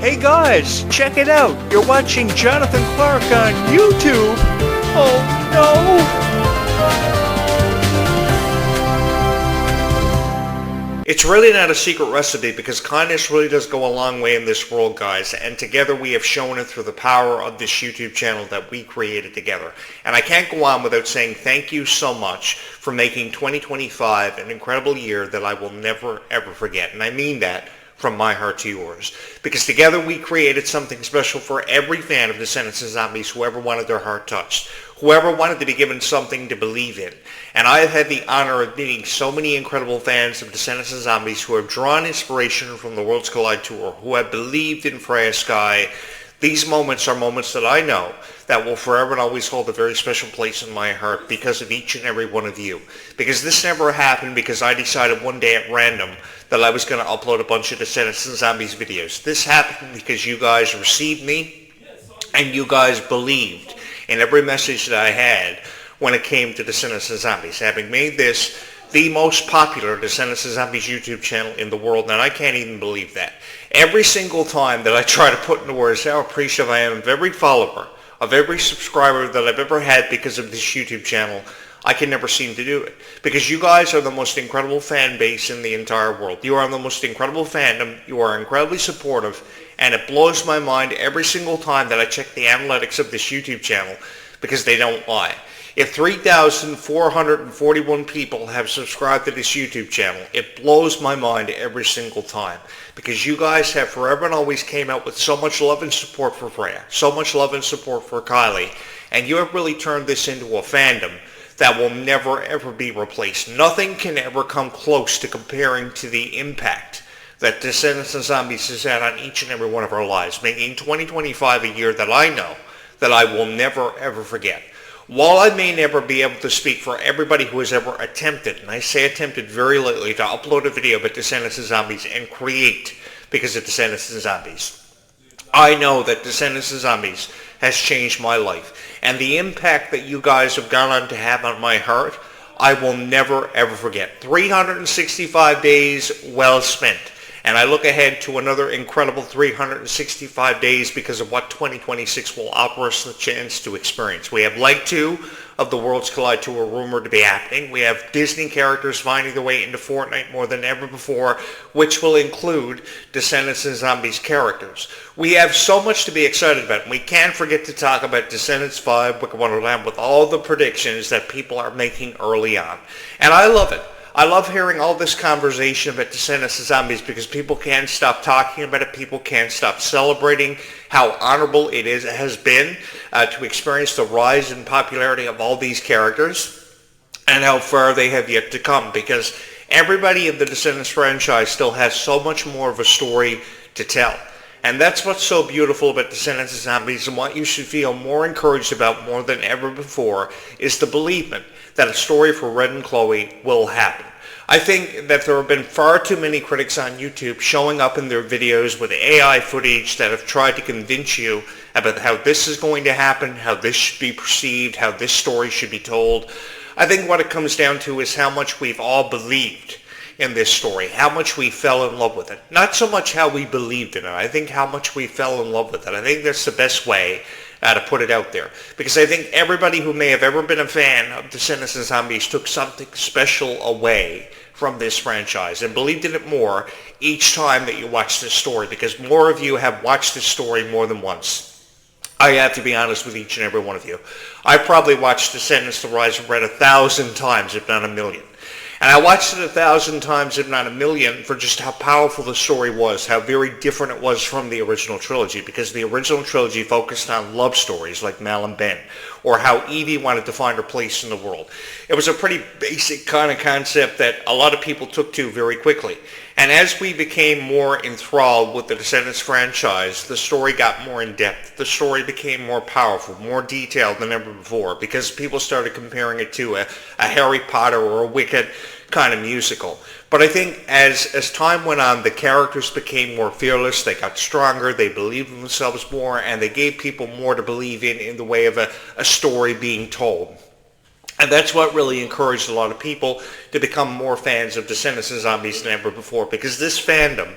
Hey guys, check it out. You're watching Jonathan Clarke on YouTube. Oh no! It's really not a secret recipe because kindness really does go a long way in this world, guys. And together we have shown it through the power of this YouTube channel that we created together. And I can't go on without saying thank you so much for making 2025 an incredible year that I will never ever forget. And I mean that from my heart to yours. Because together we created something special for every fan of Descendants and Zombies, whoever wanted their heart touched, whoever wanted to be given something to believe in. And I have had the honor of meeting so many incredible fans of Descendants and Zombies who have drawn inspiration from the Worlds Collide tour, who have believed in Freya Sky. These moments are moments that I know that will forever and always hold a very special place in my heart because of each and every one of you. Because this never happened because I decided one day at random that I was going to upload a bunch of Descendants and Zombies videos. This happened because you guys received me and you guys believed in every message that I had when it came to Descendants and Zombies. Having made this the most popular Descendants and Zombies YouTube channel in the world, and I can't even believe that. Every single time that I try to put into words how appreciative I am of every follower, of every subscriber that I've ever had because of this YouTube channel, I can never seem to do it. Because you guys are the most incredible fan base in the entire world. You are the most incredible fandom. You are incredibly supportive. And it blows my mind every single time that I check the analytics of this YouTube channel because they don't lie. If 3,441 people have subscribed to this YouTube channel, it blows my mind every single time because you guys have forever and always came out with so much love and support for Freya, so much love and support for Kylie, and you have really turned this into a fandom that will never ever be replaced. Nothing can ever come close to comparing to the impact that Descendants and Zombies has had on each and every one of our lives, making 2025 a year that I know that I will never ever forget. While I may never be able to speak for everybody who has ever attempted, and I say attempted very lightly, to upload a video about Descendants and Zombies and create because of Descendants and Zombies, I know that Descendants and Zombies has changed my life. And the impact that you guys have gone on to have on my heart, I will never ever forget. 365 days well spent. And I look ahead to another incredible 365 days because of what 2026 will offer us the chance to experience. We have Leg 2 of the Worlds Collide Tour rumored to be happening. We have Disney characters finding their way into Fortnite more than ever before, which will include Descendants and Zombies characters. We have so much to be excited about. And we can't forget to talk about Descendants 5, Wicked Wonderland, with all the predictions that people are making early on. And I love it. I love hearing all this conversation about Descendants and Zombies because people can't stop talking about it. People can't stop celebrating how honorable it has been to experience the rise in popularity of all these characters and how far they have yet to come, because everybody in the Descendants franchise still has so much more of a story to tell. And that's what's so beautiful about Descendants and Zombies, and what you should feel more encouraged about more than ever before is the belief that a story for Red and Chloe will happen. I think that there have been far too many critics on YouTube showing up in their videos with AI footage that have tried to convince you about how this is going to happen, how this should be perceived, how this story should be told. I think what it comes down to is how much we've all believed in this story, how much we fell in love with it. Not so much how we believed in it. I think how much we fell in love with it. I think that's the best way to put it out there. Because I think everybody who may have ever been a fan of Descendants and Zombies took something special away from this franchise and believed in it more each time that you watch this story, because more of you have watched this story more than once. I have to be honest with each and every one of you. I probably watched Descendants: The Rise of Red 1,000 times, if not a million. And I watched it 1,000 times, if not a million, for just how powerful the story was, how very different it was from the original trilogy, because the original trilogy focused on love stories like Mal and Ben, or how Evie wanted to find her place in the world. It was a pretty basic kind of concept that a lot of people took to very quickly. And as we became more enthralled with the Descendants franchise, the story got more in-depth. The story became more powerful, more detailed than ever before, because people started comparing it to a Harry Potter or a Wicked kind of musical. But I think as time went on, the characters became more fearless, they got stronger, they believed in themselves more, and they gave people more to believe in the way of a story being told. And that's what really encouraged a lot of people to become more fans of Descendants and Zombies than ever before, because this fandom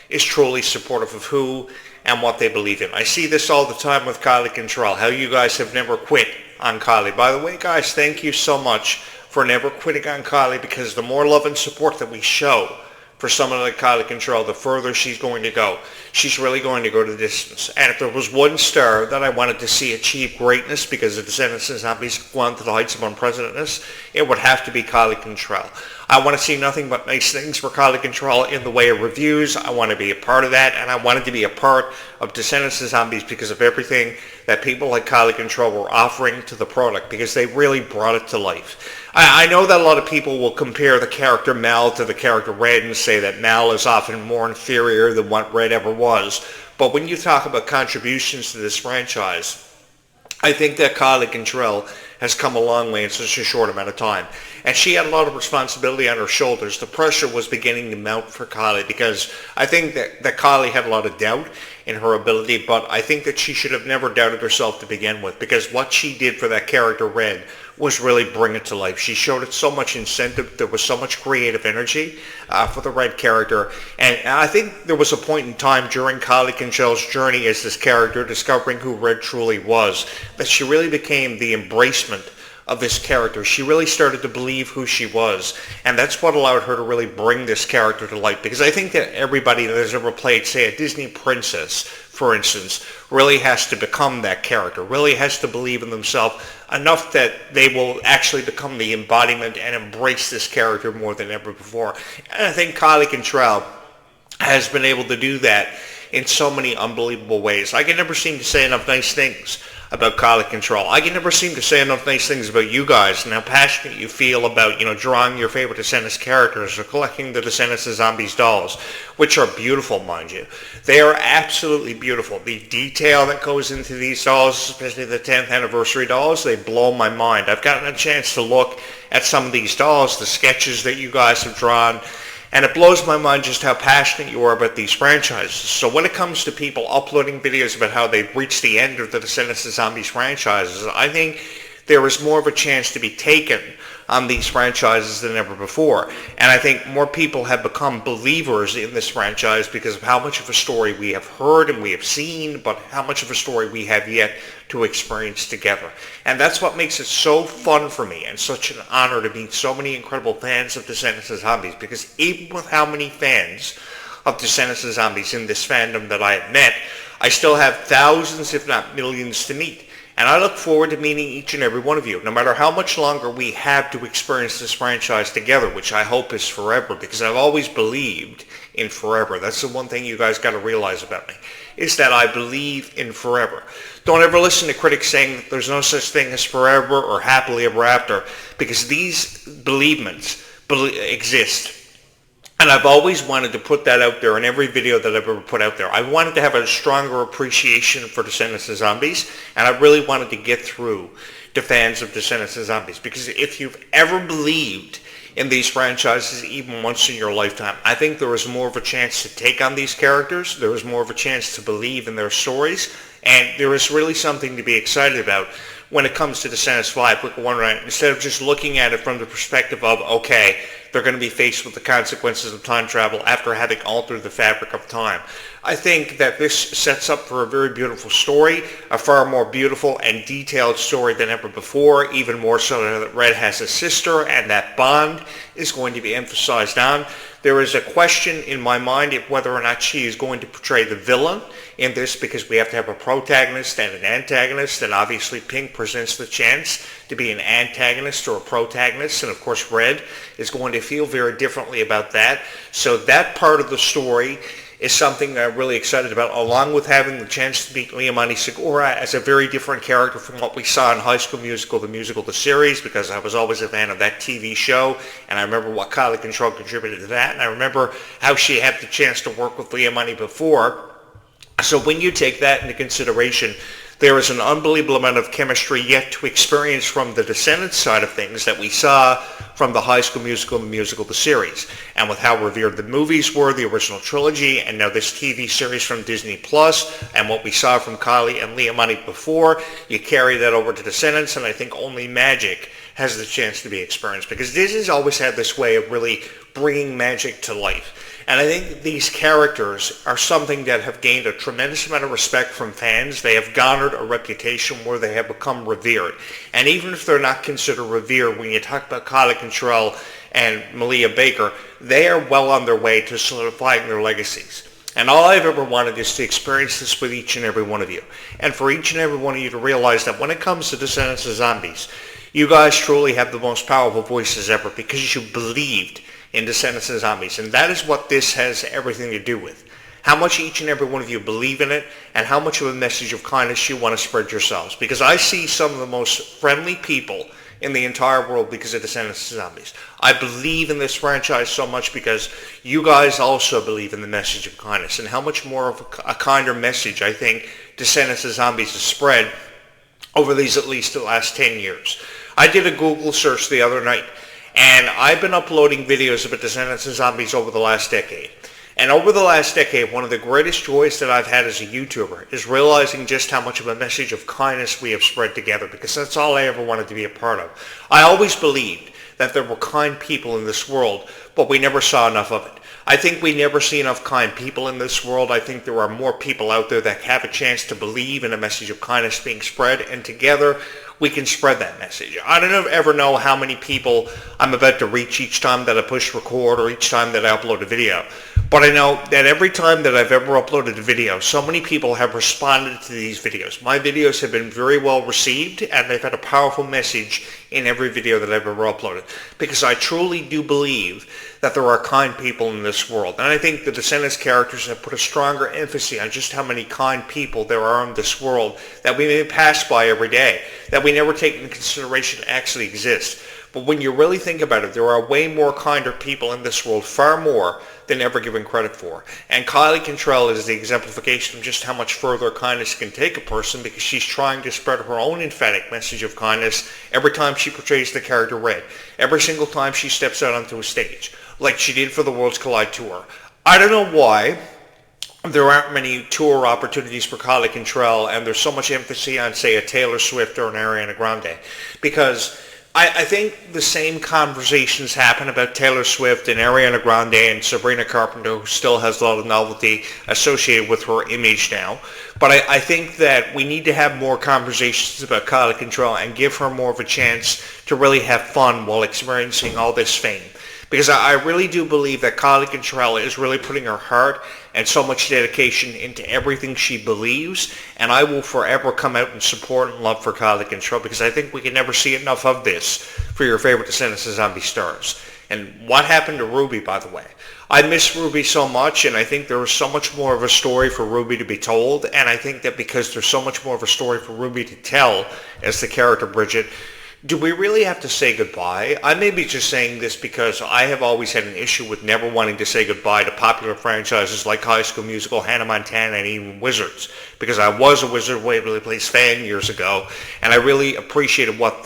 is truly supportive of who and what they believe in. I see this all the time with Kylie Control, how you guys have never quit on Kylie. By the way, guys, thank you so much for never quitting on Kylie, because the more love and support that we show for someone like Kylie Control, the further she's going to go. She's really going to go to the distance. And if there was one star that I wanted to see achieve greatness because the Descendants and Zombies gone to the heights of unprecedentedness, it would have to be Kylie Control. I want to see nothing but nice things for Kylie Control in the way of reviews. I want to be a part of that, and I wanted to be a part of Descendants and Zombies because of everything that people like Kylie Control were offering to the product, because they really brought it to life. I know that a lot of people will compare the character Mel to the character Red and say that Mel is often more inferior than what Red ever was. But when you talk about contributions to this franchise, I think that Kylie Control has come a long way in such a short amount of time. And she had a lot of responsibility on her shoulders. The pressure was beginning to mount for Kylie, because I think that Kylie had a lot of doubt in her ability, but I think that she should have never doubted herself to begin with, because what she did for that character Red was really bring it to life. She showed it so much incentive. There was so much creative energy for the Red character. And I think there was a point in time during Kylie Control's journey as this character, discovering who Red truly was, that she really became the embracement of this character. She really started to believe who she was, and that's what allowed her to really bring this character to light. Because I think that everybody that has ever played, say, a Disney princess, for instance, really has to become that character, really has to believe in themselves enough that they will actually become the embodiment and embrace this character more than ever before. And I think Kylie Control has been able to do that in so many unbelievable ways. I can never seem to say enough nice things about Kylie Control. I can never seem to say enough nice things about you guys and how passionate you feel about, drawing your favorite Descendants characters or collecting the Descendants and Zombies dolls, which are beautiful, mind you. They are absolutely beautiful. The detail that goes into these dolls, especially the 10th anniversary dolls, they blow my mind. I've gotten a chance to look at some of these dolls, the sketches that you guys have drawn, and it blows my mind just how passionate you are about these franchises. So when it comes to people uploading videos about how they've reached the end of the Descendants and Zombies franchises, I think there is more of a chance to be taken on these franchises than ever before. And I think more people have become believers in this franchise because of how much of a story we have heard and we have seen, but how much of a story we have yet to experience together. And that's what makes it so fun for me and such an honor to meet so many incredible fans of Descendants and Zombies, because even with how many fans of Descendants and Zombies in this fandom that I have met, I still have thousands, if not millions, to meet. And I look forward to meeting each and every one of you, no matter how much longer we have to experience this franchise together, which I hope is forever, because I've always believed in forever. That's the one thing you guys got to realize about me, is that I believe in forever. Don't ever listen to critics saying that there's no such thing as forever or happily ever after, because these believements exist. And I've always wanted to put that out there in every video that I've ever put out there. I wanted to have a stronger appreciation for Descendants and Zombies, and I really wanted to get through to fans of Descendants and Zombies. Because if you've ever believed in these franchises even once in your lifetime, I think there is more of a chance to take on these characters. There is more of a chance to believe in their stories, and there is really something to be excited about when it comes to Descendants 5, Wicked Wonderland, instead of just looking at it from the perspective of, okay, they're going to be faced with the consequences of time travel after having altered the fabric of time. I think that this sets up for a very beautiful story, a far more beautiful and detailed story than ever before, even more so now that Red has a sister and that bond is going to be emphasized on. There is a question in my mind of whether or not she is going to portray the villain in this, because we have to have a protagonist and an antagonist, and obviously Pink presents the chance to be an antagonist or a protagonist, and of course Red is going to feel very differently about that. So that part of the story is something I'm really excited about, along with having the chance to meet Leomani Segura as a very different character from what we saw in High School Musical, the series, because I was always a fan of that TV show, and I remember what Kylie Control contributed to that, and I remember how she had the chance to work with Leomani before. So when you take that into consideration, there is an unbelievable amount of chemistry yet to experience from the Descendants side of things that we saw from the High School Musical, the series. And with how revered the movies were, the original trilogy, and now this TV series from Disney Plus, and what we saw from Kylie and Leomani before, you carry that over to Descendants, and I think only magic has the chance to be experienced, because Disney's always had this way of really bringing magic to life. And I think these characters are something that have gained a tremendous amount of respect from fans. They have garnered a reputation where they have become revered. And even if they're not considered revered, when you talk about Kylie Cantrell and Malia Baker, they are well on their way to solidifying their legacies. And all I've ever wanted is to experience this with each and every one of you. And for each and every one of you to realize that when it comes to Descendants of Zombies, you guys truly have the most powerful voices ever because you believed in Descendants of Zombies. And that is what this has everything to do with. How much each and every one of you believe in it and how much of a message of kindness you want to spread yourselves. Because I see some of the most friendly people in the entire world because of Descendants of Zombies. I believe in this franchise so much because you guys also believe in the message of kindness and how much more of a kinder message I think Descendants of Zombies has spread over these at least the last 10 years. I did a Google search the other night and I've been uploading videos about Descendants of Zombies over the last decade. And over the last decade, one of the greatest joys that I've had as a YouTuber is realizing just how much of a message of kindness we have spread together, because that's all I ever wanted to be a part of. I always believed that there were kind people in this world, but we never saw enough of it. I think we never see enough kind people in this world. I think there are more people out there that have a chance to believe in a message of kindness being spread, and together we can spread that message. I don't ever know how many people I'm about to reach each time that I push record or each time that I upload a video. But I know that every time that I've ever uploaded a video, so many people have responded to these videos. My videos have been very well received and they've had a powerful message in every video that I've ever uploaded. Because I truly do believe that there are kind people in this world. And I think the Descendants characters have put a stronger emphasis on just how many kind people there are in this world that we may pass by every day, that we never take into consideration actually exist. But when you really think about it, there are way more kinder people in this world, far more than ever given credit for. And Kylie Cantrell is the exemplification of just how much further kindness can take a person because she's trying to spread her own emphatic message of kindness every time she portrays the character Red, every single time she steps out onto a stage, like she did for the Worlds Collide tour. I don't know why there aren't many tour opportunities for Kylie Cantrell and there's so much emphasis on, say, a Taylor Swift or an Ariana Grande, because I think the same conversations happen about Taylor Swift and Ariana Grande and Sabrina Carpenter, who still has a lot of novelty associated with her image now. But I think that we need to have more conversations about Kylie Cantrell and give her more of a chance to really have fun while experiencing all this fame. Because I really do believe that Kylie Cantrell is really putting her heart and so much dedication into everything she believes, and I will forever come out and support and love for Kylie Cantrell because I think we can never see enough of this for your favorite Descendants of Zombie stars. And what happened to Ruby, by the way? I miss Ruby so much, and I think there was so much more of a story for Ruby to be told, and I think that because there's so much more of a story for Ruby to tell as the character Bridget, do we really have to say goodbye? I may be just saying this because I have always had an issue with never wanting to say goodbye to popular franchises like High School Musical, Hannah Montana, and even Wizards. Because I was a Wizard of Waverly Place fan years ago, and I really appreciated what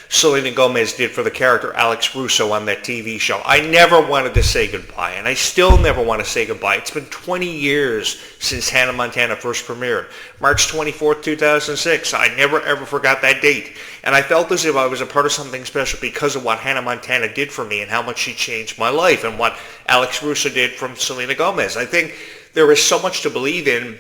Selena Gomez did for the character Alex Russo on that TV show. I never wanted to say goodbye, and I still never want to say goodbye. It's been 20 years since Hannah Montana first premiered. March 24th, 2006. I never ever forgot that date. And I felt as if I was a part of something special because of what Hannah Montana did for me and how much she changed my life and what Alex Russo did from Selena Gomez. I think there is so much to believe in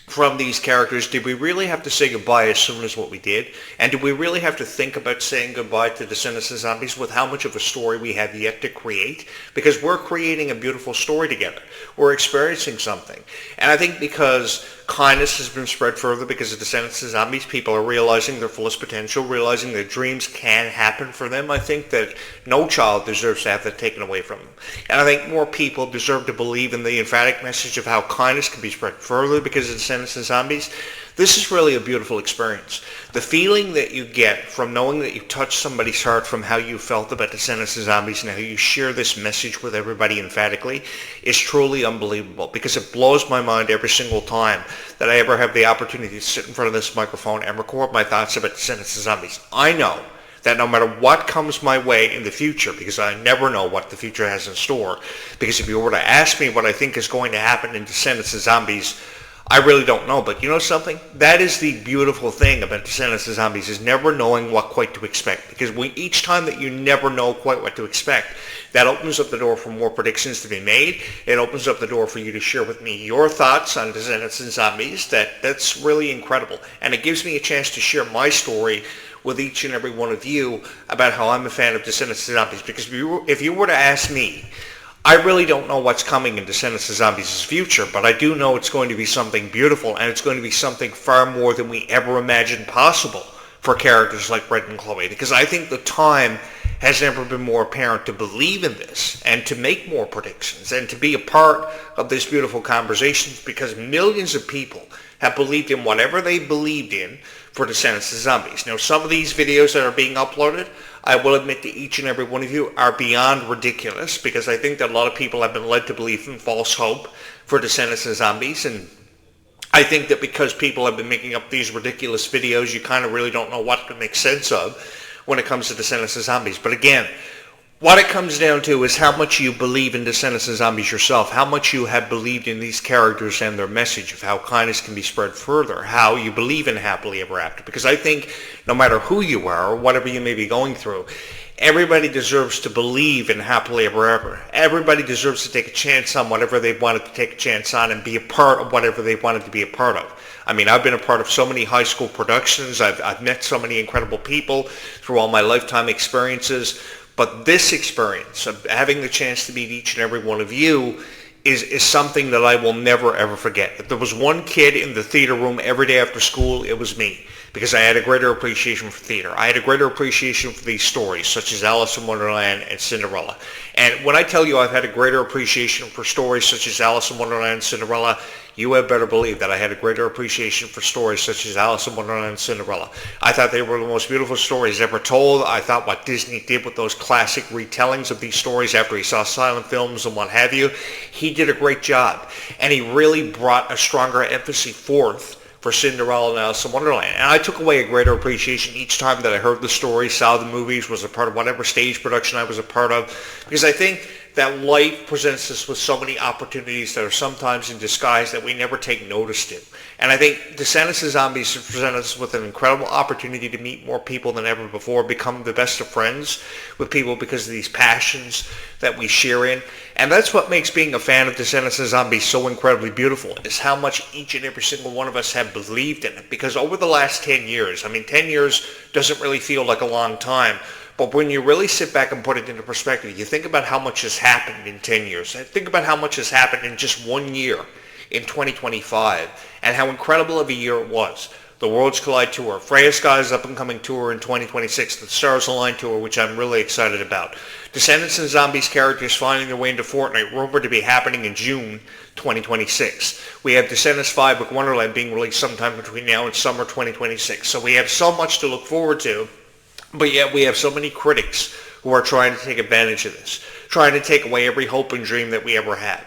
from these characters. Did we really have to say goodbye as soon as what we did? And do we really have to think about saying goodbye to Descendants of Zombies with how much of a story we have yet to create? Because we're creating a beautiful story together. We're experiencing something. And I think because kindness has been spread further because of Descendants of Zombies, people are realizing their fullest potential, realizing that dreams can happen for them. I think that no child deserves to have that taken away from them. And I think more people deserve to believe in the emphatic message of how kindness can be spread further because of Descendants of Zombies. This is really a beautiful experience. The feeling that you get from knowing that you touched somebody's heart from how you felt about Descendants of Zombies and how you share this message with everybody emphatically is truly unbelievable, because it blows my mind every single time that I ever have the opportunity to sit in front of this microphone and record my thoughts about Descendants of Zombies. I know that no matter what comes my way in the future, because I never know what the future has in store, because if you were to ask me what I think is going to happen in Descendants of Zombies, I really don't know, but you know something? That is the beautiful thing about Descendants of Zombies, is never knowing what quite to expect. Because each time that you never know quite what to expect, that opens up the door for more predictions to be made. It opens up the door for you to share with me your thoughts on Descendants of Zombies. That's really incredible. And it gives me a chance to share my story with each and every one of you about how I'm a fan of Descendants of Zombies. Because if you were to ask me, I really don't know what's coming in Descendants of Zombies' future, but I do know it's going to be something beautiful, and it's going to be something far more than we ever imagined possible for characters like Brett and Chloe, because I think the time has never been more apparent to believe in this and to make more predictions and to be a part of this beautiful conversation, because millions of people have believed in whatever they believed in for Descendants of Zombies. Now, some of these videos that are being uploaded, I will admit to each and every one of you, are beyond ridiculous, because I think that a lot of people have been led to believe in false hope for Descendants of Zombies, and I think that because people have been making up these ridiculous videos, you kind of really don't know what to make sense of when it comes to Descendants of Zombies. But again, what it comes down to is how much you believe in Descendants of Zombies yourself, how much you have believed in these characters and their message of how kindness can be spread further, how you believe in happily ever after. Because I think no matter who you are or whatever you may be going through, everybody deserves to believe in happily ever after. Everybody deserves to take a chance on whatever they wanted to take a chance on and be a part of whatever they wanted to be a part of. I mean, I've been a part of so many high school productions. I've met so many incredible people through all my lifetime experiences. But this experience of having the chance to meet each and every one of you is something that I will never, ever forget. If there was one kid in the theater room every day after school, it was me, because I had a greater appreciation for theater. I had a greater appreciation for these stories, such as Alice in Wonderland and Cinderella. And when I tell you I've had a greater appreciation for stories such as Alice in Wonderland and Cinderella, you had better believe that I had a greater appreciation for stories such as Alice in Wonderland and Cinderella. I thought they were the most beautiful stories ever told. I thought what Disney did with those classic retellings of these stories after he saw silent films and what have you, he did a great job. And he really brought a stronger emphasis forth for Cinderella and Alice in Wonderland. And I took away a greater appreciation each time that I heard the story, saw the movies, was a part of whatever stage production I was a part of, because I think that life presents us with so many opportunities that are sometimes in disguise that we never take notice to. And I think Descendants of Zombies present us with an incredible opportunity to meet more people than ever before, become the best of friends with people because of these passions that we share in. And that's what makes being a fan of Descendants of Zombies so incredibly beautiful, is how much each and every single one of us have believed in it. Because over the last 10 years, I mean, 10 years doesn't really feel like a long time, but when you really sit back and put it into perspective, you think about how much has happened in 10 years. Think about how much has happened in just 1 year, in 2025, and how incredible of a year it was. The Worlds Collide Tour, Freya Sky's up-and-coming tour in 2026, the Stars Align Tour, which I'm really excited about. Descendants and Zombies characters finding their way into Fortnite, rumored to be happening in June 2026. We have Descendants 5 with Wonderland being released sometime between now and summer 2026. So we have so much to look forward to. But yet we have so many critics who are trying to take advantage of this, trying to take away every hope and dream that we ever had.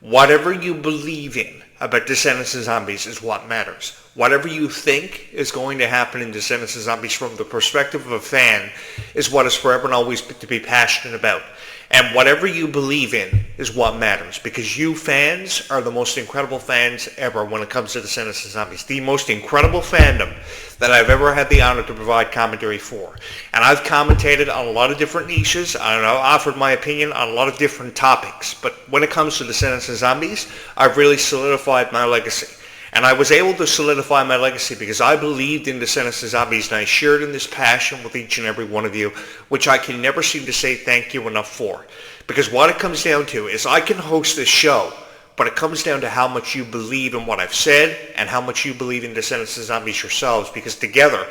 Whatever you believe in about Descendants of Zombies is what matters. Whatever you think is going to happen in Descendants of Zombies from the perspective of a fan is what is forever and always to be passionate about. And whatever you believe in is what matters, because you fans are the most incredible fans ever when it comes to Descendants of Zombies. The most incredible fandom that I've ever had the honor to provide commentary for. And I've commentated on a lot of different niches, and I've offered my opinion on a lot of different topics. But when it comes to Descendants of Zombies, I've really solidified my legacy. And I was able to solidify my legacy because I believed in Descendants of Zombies, and I shared in this passion with each and every one of you, which I can never seem to say thank you enough for. Because what it comes down to is I can host this show, but it comes down to how much you believe in what I've said and how much you believe in Descendants of Zombies yourselves, because together,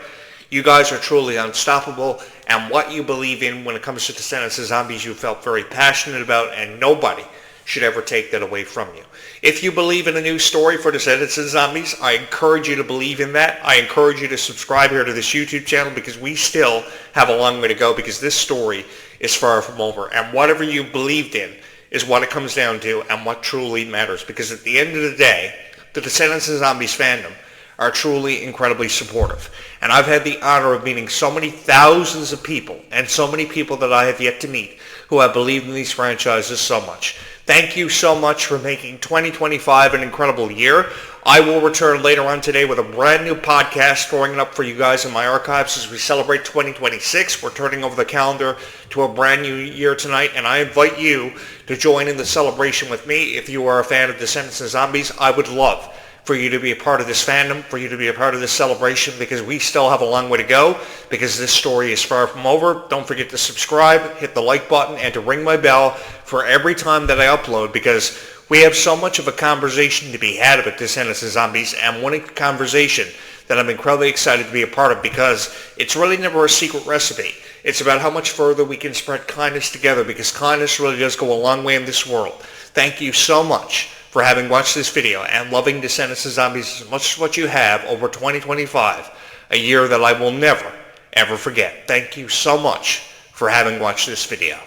you guys are truly unstoppable, and what you believe in when it comes to Descendants of Zombies you felt very passionate about, and nobody should ever take that away from you. If you believe in a new story for Descendants of Zombies, I encourage you to believe in that. I encourage you to subscribe here to this YouTube channel, because we still have a long way to go, because this story is far from over. And whatever you believed in is what it comes down to and what truly matters. Because at the end of the day, the Descendants of Zombies fandom are truly incredibly supportive. And I've had the honor of meeting so many thousands of people, and so many people that I have yet to meet, who have believed in these franchises so much. Thank you so much for making 2025 an incredible year. I will return later on today with a brand new podcast, throwing it up for you guys in my archives as we celebrate 2026. We're turning over the calendar to a brand new year tonight, and I invite you to join in the celebration with me. If you are a fan of Descendants and Zombies, I would love for you to be a part of this fandom, for you to be a part of this celebration, because we still have a long way to go, because this story is far from over. Don't forget to subscribe, hit the like button, and to ring my bell for every time that I upload, because we have so much of a conversation to be had about Descendants and Zombies, and one conversation that I'm incredibly excited to be a part of, because it's really never a secret recipe. It's about how much further we can spread kindness together, because kindness really does go a long way in this world. Thank you so much for having watched this video and loving Descendants and Zombies as much as what you have over 2025, a year that I will never, ever forget. Thank you so much for having watched this video.